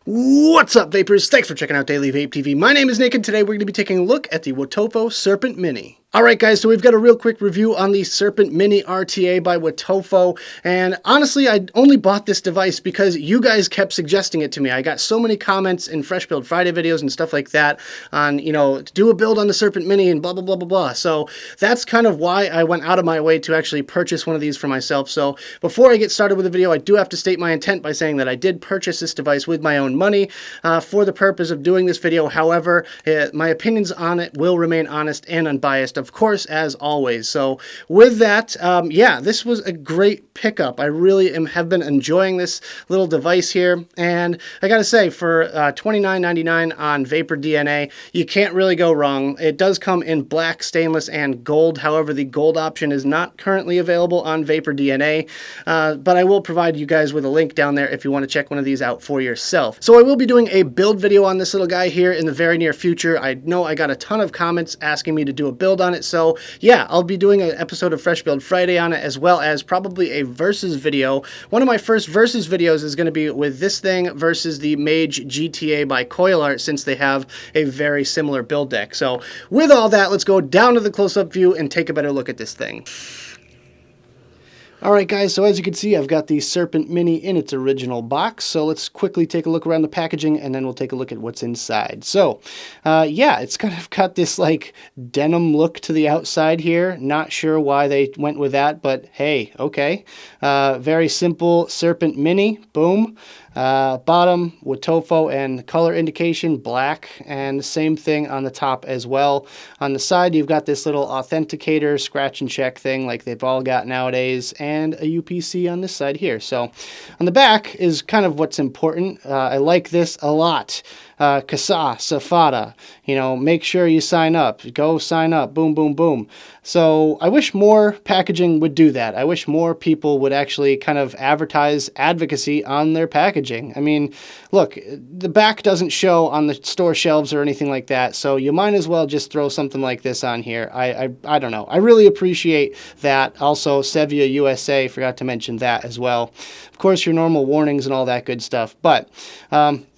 What's up, Vapors? Thanks for checking out Daily Vape TV. My name is Nick, and today we're going to be taking a look at the Wotofo Serpent Mini. Alright guys, so we've got a real quick review on the Serpent Mini RTA by Wotofo, and honestly I only bought this device because you guys kept suggesting it to me. I got so many comments in Fresh Build Friday videos and stuff like that on, do a build on the Serpent Mini and blah blah blah blah blah. So that's kind of why I went out of my way to actually purchase one of these for myself. So before I get started with the video, I do have to state my intent by saying that I did purchase this device with my own money for the purpose of doing this video. However, my opinions on it will remain honest and unbiased, of course, as always. So with that, yeah, this was a great pickup. I really have been enjoying this little device here, and I gotta say, for $29.99 on Vapor DNA, you can't really go wrong. It does come in black, stainless, and gold. However, the gold option is not currently available on Vapor DNA, but I will provide you guys with a link down there if you want to check one of these out for yourself. So I will be doing a build video on this little guy here in the very near future. I know I got a ton of comments asking me to do a build on it, so yeah, I'll be doing an episode of Fresh Build Friday on it, as well as probably a versus video. One of my first versus videos is going to be with this thing versus the Mage GTA by CoilArt, since they have a very similar build deck. So with all that, let's go down to the close-up view and take a better look at this thing. Alright guys, so as you can see, I've got the Serpent Mini in its original box, so let's quickly take a look around the packaging and then we'll take a look at what's inside. So, yeah, it's kind of got this like denim look to the outside here. Not sure why they went with that, but hey, okay. Very simple Serpent Mini, boom. Bottom, Wotofo, and color indication, black, and the same thing on the top as well. On the side, you've got this little authenticator, scratch and check thing like they've all got nowadays, and a UPC on this side here. So on the back is kind of what's important. I like this a lot. Kasa, Safada, make sure you sign up. Go sign up, boom, boom, boom. So I wish more packaging would do that. I wish more people would actually kind of advertise advocacy on their packaging. I mean, look, the back doesn't show on the store shelves or anything like that, so you might as well just throw something like this on here. I don't know. I really appreciate that. Also, Sevilla USA, forgot to mention that as well. Of course, your normal warnings and all that good stuff, but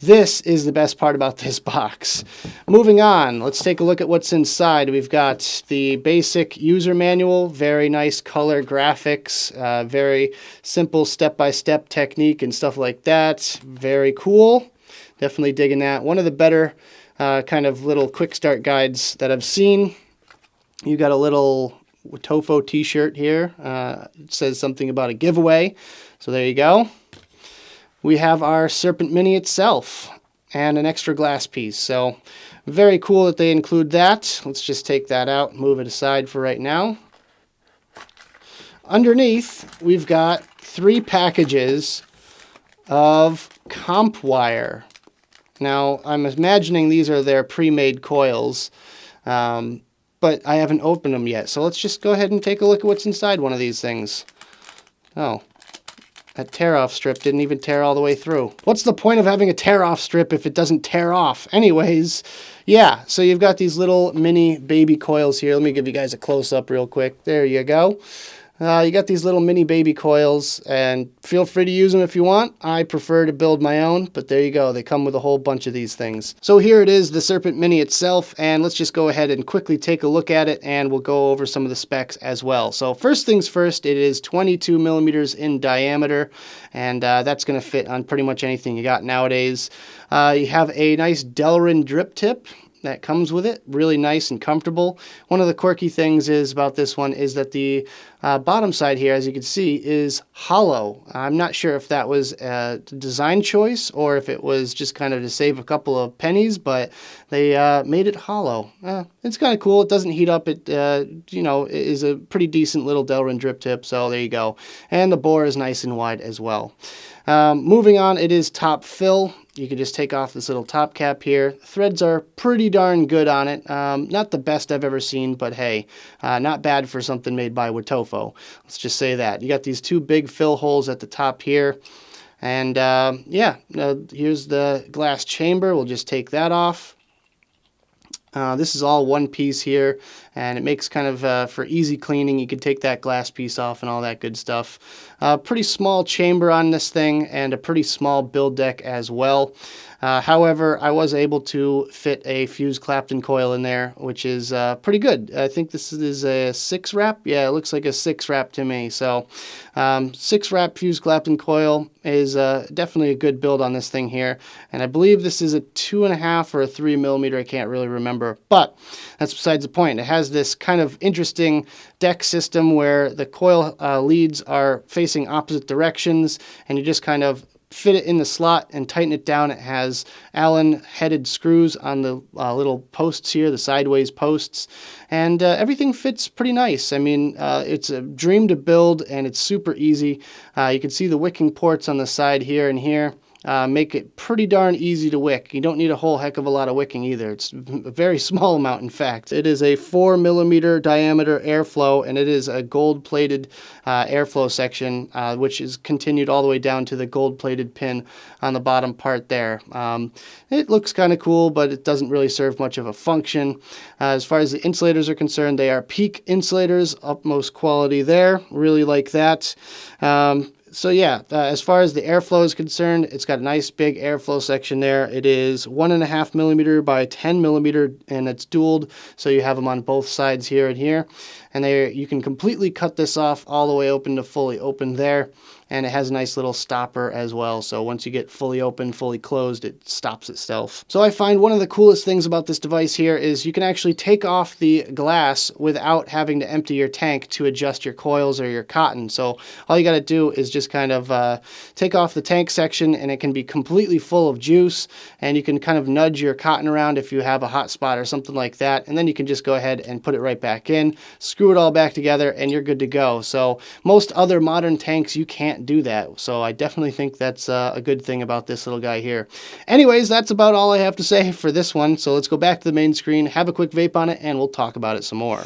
this is the best part about this box. Moving on, let's take a look at what's inside. We've got the basic user manual, very nice color graphics, very simple step-by-step technique and stuff like that. Very cool. Definitely digging that. One of the better kind of little quick start guides that I've seen. You got a little Wotofo t-shirt here. It says something about a giveaway. So there you go. We have our Serpent Mini itself and an extra glass piece. So very cool that they include that. Let's just take that out, move it aside for right now. Underneath, we've got 3 packages of comp wire. Now, I'm imagining these are their pre-made coils, but I haven't opened them yet. So let's just go ahead and take a look at what's inside one of these things. Oh. That tear-off strip didn't even tear all the way through. What's the point of having a tear-off strip if it doesn't tear off? Anyways, yeah, so you've got these little mini baby coils here. Let me give you guys a close-up real quick. There you go. You got these little mini baby coils, and feel free to use them if you want. I prefer to build my own, but there you go. They come with a whole bunch of these things. So here it is, the Serpent Mini itself, and let's just go ahead and quickly take a look at it, and we'll go over some of the specs as well. So first things first, it is 22 millimeters in diameter, and that's going to fit on pretty much anything you got nowadays. You have a nice Delrin drip tip that comes with it, really nice and comfortable. One of the quirky things about this one is that the bottom side here, as you can see, is hollow. I'm not sure if that was a design choice or if it was just kind of to save a couple of pennies, but they made it hollow. It's kind of cool. It doesn't heat up. It is a pretty decent little Delrin drip tip, so there you go. And the bore is nice and wide as well. Moving on, it is top fill. You can just take off this little top cap here. Threads are pretty darn good on it. Not the best I've ever seen, but hey, not bad for something made by Wotofo. Let's just say that. You got these 2 big fill holes at the top here. And yeah, here's the glass chamber. We'll just take that off. This is all one piece here, and it makes kind of for easy cleaning. You can take that glass piece off and all that good stuff. Pretty small chamber on this thing and a pretty small build deck as well. However, I was able to fit a fused Clapton coil in there, which is pretty good. I think this is a 6-wrap. Yeah, it looks like a 6-wrap to me. So 6-wrap fused Clapton coil is definitely a good build on this thing here. And I believe this is a 2.5 or a 3 millimeter. I can't really remember, but that's besides the point. It has this kind of interesting deck system where the coil leads are facing opposite directions, and you just kind of fit it in the slot and tighten it down. It has Allen headed screws on the little posts here, the sideways posts, and everything fits pretty nice. I mean, it's a dream to build, and it's super easy. You can see the wicking ports on the side here and here. Make it pretty darn easy to wick. You don't need a whole heck of a lot of wicking either. It's a very small amount, in fact. It is a 4 millimeter diameter airflow, and it is a gold-plated airflow section, which is continued all the way down to the gold-plated pin on the bottom part there. It looks kind of cool, but it doesn't really serve much of a function. As far as the insulators are concerned, they are PEEK insulators, utmost quality there. Really like that. So yeah, as far as the airflow is concerned, it's got a nice big airflow section there. It is 1.5 millimeter by 10 millimeter, and it's dualed, so you have them on both sides here and here. And you can completely cut this off all the way open to fully open there. And it has a nice little stopper as well. So once you get fully open, fully closed, it stops itself. So I find one of the coolest things about this device here is you can actually take off the glass without having to empty your tank to adjust your coils or your cotton. So all you got to do is just kind of take off the tank section, and it can be completely full of juice, and you can kind of nudge your cotton around if you have a hot spot or something like that, and then you can just go ahead and put it right back in, screw it all back together, and you're good to go. So most other modern tanks, you can't do that. So I definitely think that's a good thing about this little guy here. Anyways, that's about all I have to say for this one. So let's go back to the main screen, have a quick vape on it, and we'll talk about it some more.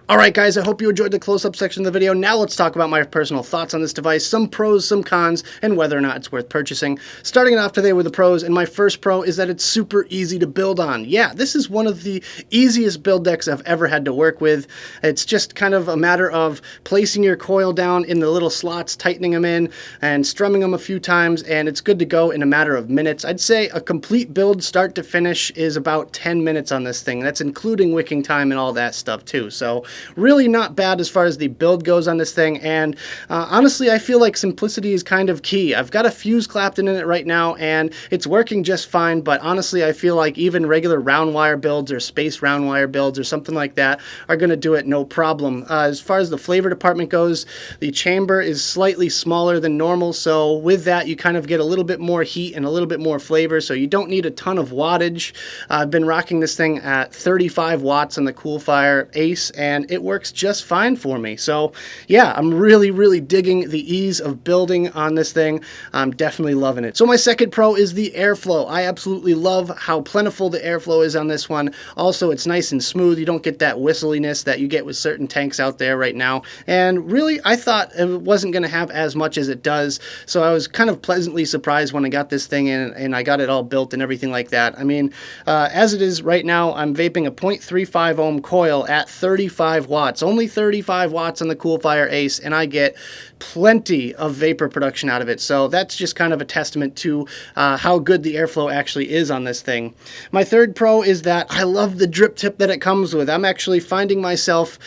Alright guys, I hope you enjoyed the close-up section of the video. Now let's talk about my personal thoughts on this device, some pros, some cons, and whether or not it's worth purchasing. Starting it off today with the pros, and my first pro is that it's super easy to build on. Yeah, this is one of the easiest build decks I've ever had to work with. It's just kind of a matter of placing your coil down in the little slots, tightening them in, and strumming them a few times, and it's good to go in a matter of minutes. I'd say a complete build, start to finish, is about 10 minutes on this thing. That's including wicking time and all that stuff too. So really not bad as far as the build goes on this thing, and honestly I feel like simplicity is kind of key. I've got a fused Clapton in it right now, and it's working just fine, but honestly I feel like even regular round wire builds or space round wire builds or something like that are going to do it no problem. As far as the flavor department goes, the chamber is slightly smaller than normal, so with that you kind of get a little bit more heat and a little bit more flavor, so you don't need a ton of wattage. I've been rocking this thing at 35 watts on the Coolfire Ace, and it works just fine for me. So yeah, I'm really digging the ease of building on this thing. I'm definitely loving it. So my second pro is the airflow. I absolutely love how plentiful the airflow is on this one. Also, it's nice and smooth. You don't get that whistliness that you get with certain tanks out there right now. And really, I thought it wasn't going to have as much as it does. So I was kind of pleasantly surprised when I got this thing in and I got it all built and everything like that. I mean, as it is right now, I'm vaping a 0.35 ohm coil at 35 watts. Only 35 watts on the Coolfire Ace, and I get plenty of vapor production out of it. So that's just kind of a testament to how good the airflow actually is on this thing. My third pro is that I love the drip tip that it comes with. I'm actually finding myself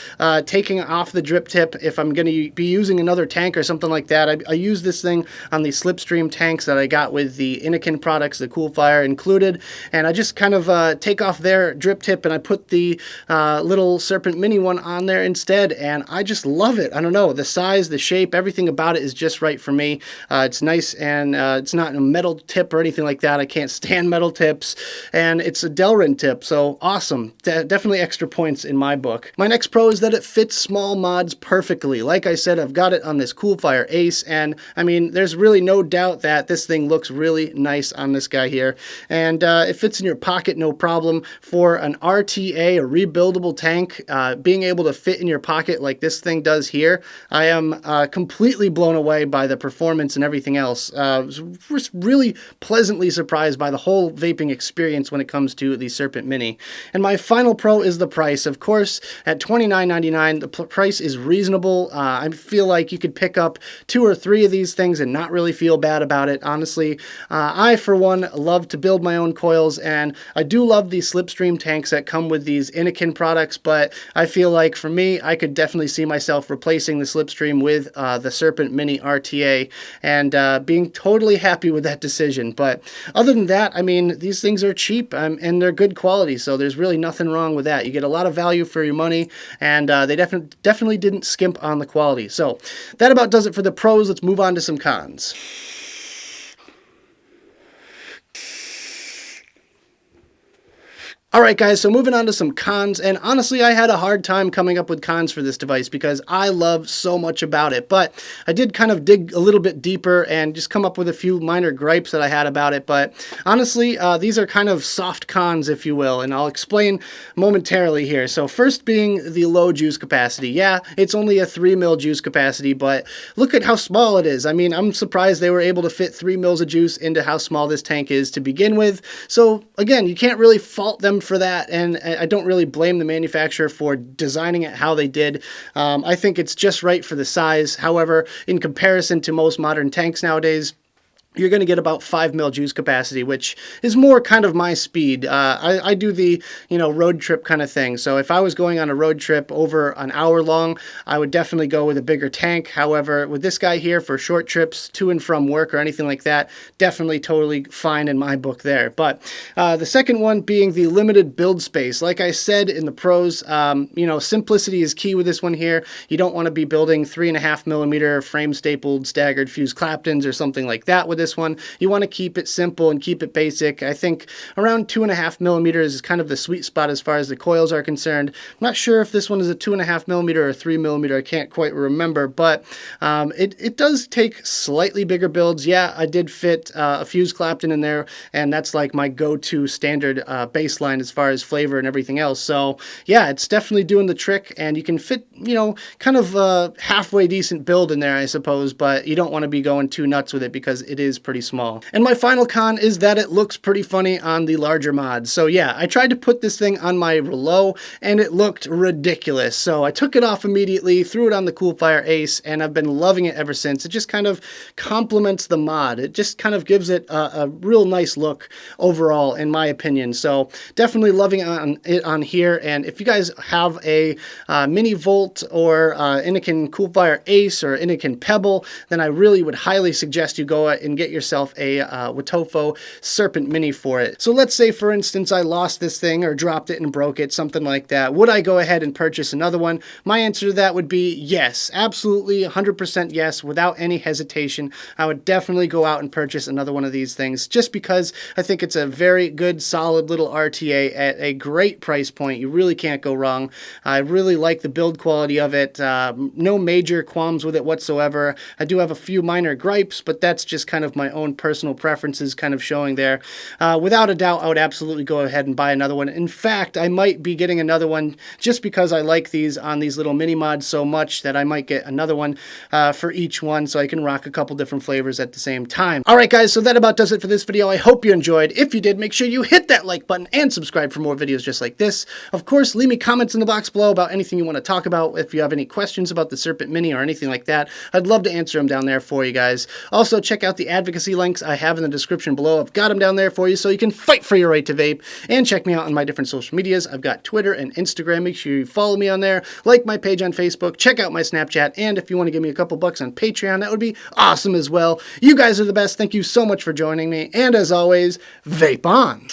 taking off the drip tip if I'm going to be using another tank or something like that. I use this thing on the Slipstream tanks that I got with the Innokin products, the Coolfire included, and I just kind of take off their drip tip and I put the little Serpent Mini one on there instead, and I just love it. I don't know, the size, the shape, everything about it is just right for me. It's nice, and it's not a metal tip or anything like that. I can't stand metal tips, and it's a Delrin tip, so awesome. Definitely extra points in my book. My next pro is that it fits small mods perfectly. Like I said, I've got it on this Coolfire Ace, and I mean, there's really no doubt that this thing looks really nice on this guy here, and it fits in your pocket no problem. For an RTA, a rebuildable tank, being able to fit in your pocket like this thing does here, I am completely blown away by the performance and everything else. I was just really pleasantly surprised by the whole vaping experience when it comes to the Serpent Mini. And my final pro is the price. Of course, at $29.99, the price is reasonable. I feel like you could pick up 2 or 3 of these things and not really feel bad about it. Honestly, I, for one, love to build my own coils, and I do love these slipstream tanks that come with these Innokin products, but I feel like for me, I could definitely see myself replacing the slipstream with the Serpent Mini RTA and being totally happy with that decision. But other than that, I mean, these things are cheap and they're good quality, so there's really nothing wrong with that. You get a lot of value for your money, and they definitely didn't skimp on the quality. So that about does it for the pros. Let's move on to some cons. Alright guys, so moving on to some cons, and honestly I had a hard time coming up with cons for this device because I love so much about it, but I did kind of dig a little bit deeper and just come up with a few minor gripes that I had about it, but honestly these are kind of soft cons, if you will, and I'll explain momentarily here. So first being the low juice capacity. Yeah, it's only a 3 mil juice capacity, but look at how small it is. I mean, I'm surprised they were able to fit 3 mils of juice into how small this tank is to begin with. So again, you can't really fault them for that, and I don't really blame the manufacturer for designing it how they did. I think it's just right for the size. However, in comparison to most modern tanks nowadays, you're going to get about 5 mil juice capacity, which is more kind of my speed. I do the, road trip kind of thing. So if I was going on a road trip over an hour long, I would definitely go with a bigger tank. However, with this guy here for short trips to and from work or anything like that, definitely totally fine in my book there. But the second one being the limited build space. Like I said in the pros, simplicity is key with this one here. You don't want to be building 3.5 millimeter frame stapled staggered fused Claptons or something like that with this one. You want to keep it simple and keep it basic. I think around 2.5 millimeters is kind of the sweet spot as far as the coils are concerned. I'm not sure if this one is a 2.5 millimeter or 3 millimeter. I can't quite remember, but it does take slightly bigger builds. Yeah, I did fit a fused Clapton in there, and that's like my go-to standard baseline as far as flavor and everything else. So yeah, it's definitely doing the trick, and you can fit, kind of a halfway decent build in there, I suppose, but you don't want to be going too nuts with it because it is pretty small. And my final con is that it looks pretty funny on the larger mods. So yeah, I tried to put this thing on my Rouleau and it looked ridiculous. So I took it off immediately, threw it on the Coolfire Ace, and I've been loving it ever since. It just kind of complements the mod. It just kind of gives it a real nice look overall, in my opinion. So definitely loving it on here. And if you guys have a Mini Volt or Innokin Coolfire Ace or Innokin Pebble, then I really would highly suggest you go and get yourself a Wotofo Serpent Mini for it. So let's say, for instance, I lost this thing or dropped it and broke it, something like that. Would I go ahead and purchase another one? My answer to that would be yes, absolutely 100% yes, without any hesitation. I would definitely go out and purchase another one of these things just because I think it's a very good, solid little RTA at a great price point. You really can't go wrong. I really like the build quality of it. No major qualms with it whatsoever. I do have a few minor gripes, but that's just kind of my own personal preferences kind of showing there. Without a doubt, I would absolutely go ahead and buy another one. In fact, I might be getting another one just because I like these on these little mini mods so much that I might get another one for each one so I can rock a couple different flavors at the same time. Alright guys, so that about does it for this video. I hope you enjoyed. If you did, make sure you hit that like button and subscribe for more videos just like this. Of course, leave me comments in the box below about anything you want to talk about. If you have any questions about the Serpent Mini or anything like that, I'd love to answer them down there for you guys. Also, check out the advocacy links I have in the description below. I've got them down there for you so you can fight for your right to vape. And check me out on my different social medias. I've got Twitter and Instagram. Make sure you follow me on there. Like my page on Facebook. Check out my Snapchat. And if you want to give me a couple bucks on Patreon, that would be awesome as well. You guys are the best. Thank you so much for joining me. And as always, vape on.